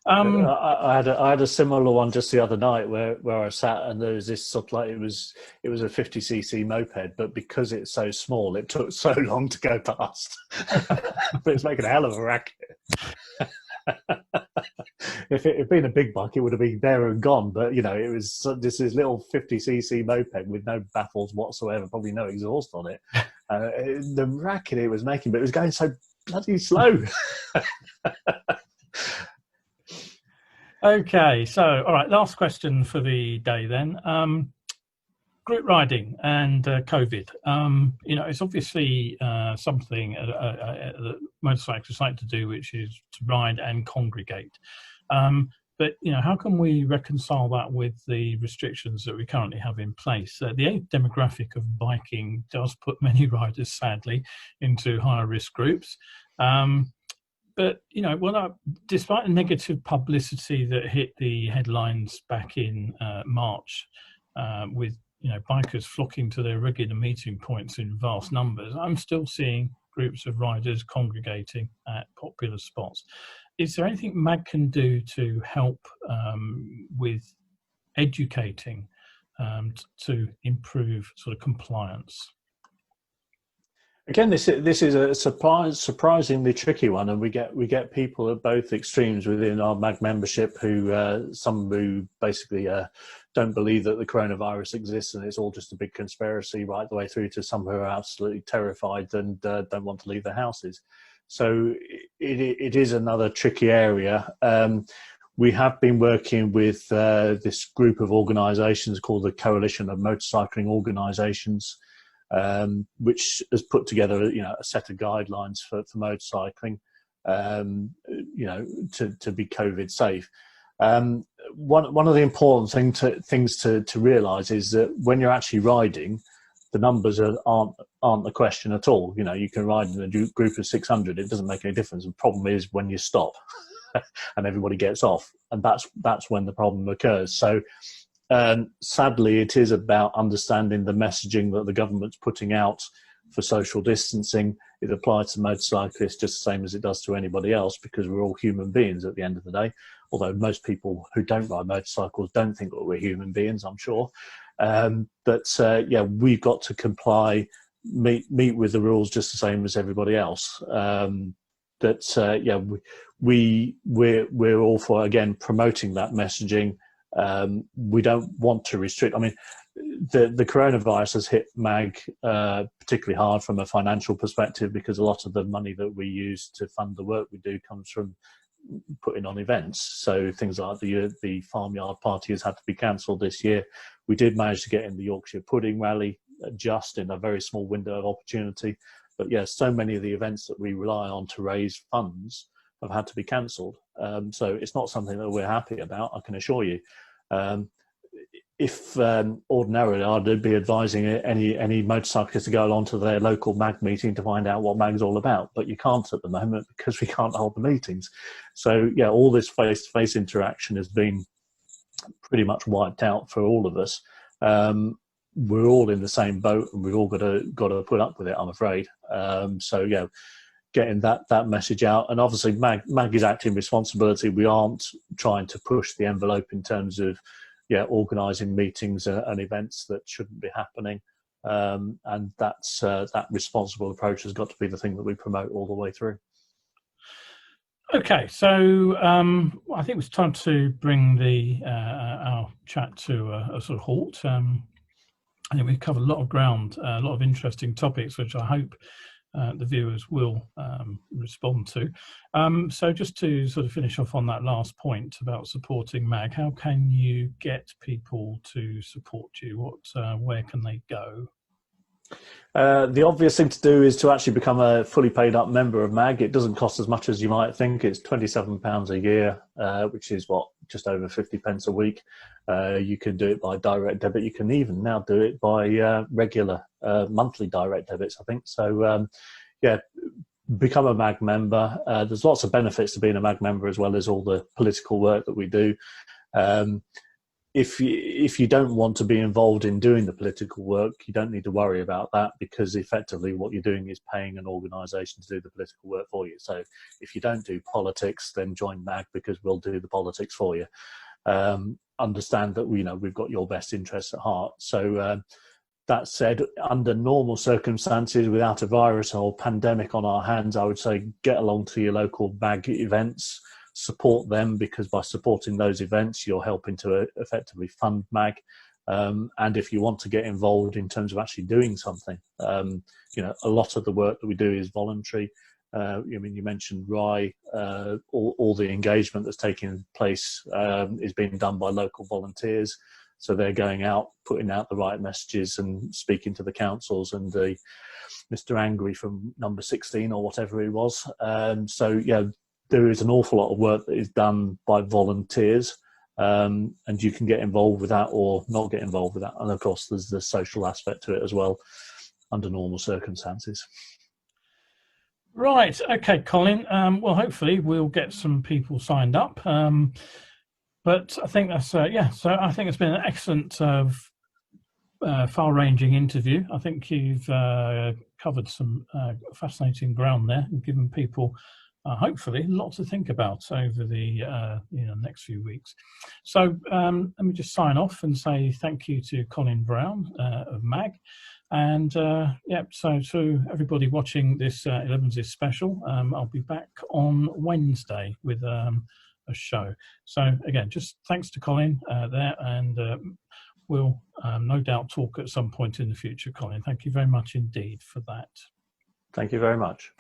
I had a similar one just the other night where I sat, and there was this sort of like, it was a 50cc moped, but because it's so small, it took so long to go past. But it's making a hell of a racket. If it had been a big bike, it would have been there and gone. But it was this little 50cc moped with no baffles whatsoever, probably no exhaust on it. The racket it was making, but it was going so bloody slow. Okay, so all right, last question for the day then. Group riding and COVID. It's obviously something that motorcyclists like to do, which is to ride and congregate. But how can we reconcile that with the restrictions that we currently have in place? The age demographic of biking does put many riders, sadly, into higher risk groups. But despite the negative publicity that hit the headlines back in March, with bikers flocking to their regular meeting points in vast numbers, I'm still seeing groups of riders congregating at popular spots. Is there anything MAG can do to help with educating to improve sort of compliance? Again, this is a surprisingly tricky one, and we get people at both extremes within our MAG membership some who basically don't believe that the coronavirus exists and it's all just a big conspiracy, right the way through to some who are absolutely terrified and don't want to leave their houses. So it is another tricky area. we have been working with this group of organisations called the Coalition of Motorcycling Organisations, which has put together, a set of guidelines for motorcycling, to be COVID safe. One of the important things to realise is that when you're actually riding, the numbers aren't the question at all. You can ride in a group of 600; it doesn't make any difference. The problem is when you stop and everybody gets off, and that's when the problem occurs. So sadly, it is about understanding the messaging that the government's putting out for social distancing. It applies to motorcyclists just the same as it does to anybody else, because we're all human beings at the end of the day. Although most people who don't ride motorcycles don't think that we're human beings, I'm sure. We've got to comply, meet with the rules just the same as everybody else. We're all for, again, promoting that messaging. We don't want to restrict. I mean, the coronavirus has hit MAG particularly hard from a financial perspective, because a lot of the money that we use to fund the work we do comes from putting on events. So things like the farmyard party has had to be cancelled this year. We did manage to get in the Yorkshire Pudding Rally just in a very small window of opportunity. But yeah, so many of the events that we rely on to raise funds have had to be cancelled. So it's not something that we're happy about, I can assure you. If ordinarily I'd be advising any motorcyclists to go along to their local MAG meeting to find out what MAG's all about, but you can't at the moment because we can't hold the meetings. So yeah, all this face-to-face interaction has been pretty much wiped out for all of us. We're all in the same boat, and we've all got to put up with it, I'm afraid. So yeah, getting that message out, and obviously MAG is acting responsibility. We aren't trying to push the envelope in terms of organising meetings and events that shouldn't be happening, and that responsible approach has got to be the thing that we promote all the way through. Okay, so I think it's time to bring our chat to a sort of halt. I think we've covered a lot of ground, a lot of interesting topics, which I hope the viewers will respond to. So just to sort of finish off on that last point about supporting MAG, how can you get people to support you? Where can they go? The obvious thing to do is to actually become a fully paid up member of MAG. It doesn't cost as much as you might think. It's £27 a year, which is just over 50 pence a week. You can do it by direct debit. You can even now do it by regular monthly direct debits, I think. So become a MAG member. There's lots of benefits to being a MAG member, as well as all the political work that we do. If you don't want to be involved in doing the political work, you don't need to worry about that, because effectively what you're doing is paying an organisation to do the political work for you. So if you don't do politics, then join MAG, because we'll do the politics for you. Understand that we've got your best interests at heart. So that said, under normal circumstances, without a virus or pandemic on our hands, I would say get along to your local MAG events. Support them, because by supporting those events, you're helping to effectively fund MAG. And if you want to get involved in terms of actually doing something, a lot of the work that we do is voluntary. You mentioned Rye. All the engagement that's taking place is being done by local volunteers. So they're going out, putting out the right messages and speaking to the councils and Mr. Angry from number 16 or whatever he was. There is an awful lot of work that is done by volunteers, and you can get involved with that or not get involved with that. And of course, there's the social aspect to it as well, under normal circumstances. Right. Okay, Colin. Well, hopefully we'll get some people signed up. But I think that's, so I think it's been an excellent, far-ranging interview. I think you've covered some fascinating ground there and given people hopefully a lot to think about over the next few weeks. So let me just sign off and say thank you to Colin Brown of MAG, and so to everybody watching this Elevenses special, I'll be back on Wednesday with a show. So again, just thanks to Colin there, and we'll no doubt talk at some point in the future. Colin, thank you very much indeed for that. Thank you very much.